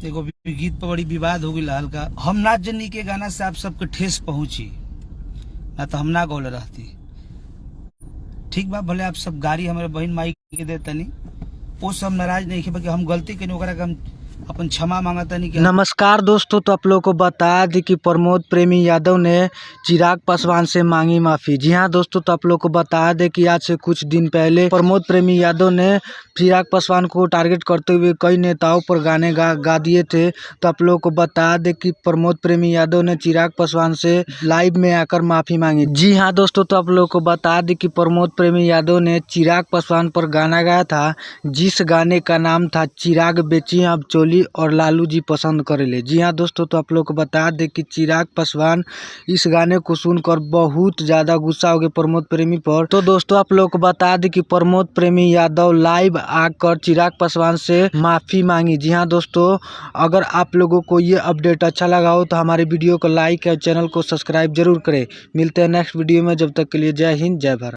एगो गीत पर बड़ी विवाद हो गई हल्का। हम ना जनी के गाना से आप सबके ठेस पहुंची, ना तो हम ना गौले रहती। ठीक बा, भले आप सब गाड़ी हमारे बहन माई के देतनी, वो सब नाराज नहीं है कि हम गलती के हम अपन क्षमा मांगता नहीं। नमस्कार दोस्तों, तो आप लोगों को बता दें कि प्रमोद प्रेमी यादव ने चिराग पासवान से मांगी माफी। जी हाँ दोस्तों, तो आप लोगों को बता दें कि आज से कुछ दिन पहले प्रमोद प्रेमी यादव ने चिराग पासवान को टारगेट करते हुए कई नेताओं पर गाने गा दिए थे। तो आप लोगों को बता दें कि प्रमोद प्रेमी यादव ने चिराग पासवान से लाइव में आकर माफी मांगी। जी हाँ दोस्तों, तो आप लोगों को बता दें कि प्रमोद प्रेमी यादव ने चिराग पासवान पर गाना गाया था, जिस गाने का नाम था चिराग बेची अब चोली और लालू जी पसंद करेले। जी हाँ दोस्तों, तो आप लोग को बता दें कि चिराग पासवान इस गाने को सुनकर बहुत ज्यादा गुस्सा हो गए प्रमोद प्रेमी पर। तो दोस्तों आप लोग को बता दें कि प्रमोद प्रेमी यादव लाइव आकर चिराग पासवान से माफी मांगी। जी हाँ दोस्तों, अगर आप लोगों को ये अपडेट अच्छा लगा हो तो हमारे वीडियो को लाइक और चैनल को सब्सक्राइब जरूर करें। मिलते हैं नेक्स्ट वीडियो में, जब तक के लिए जय हिंद जय भारत।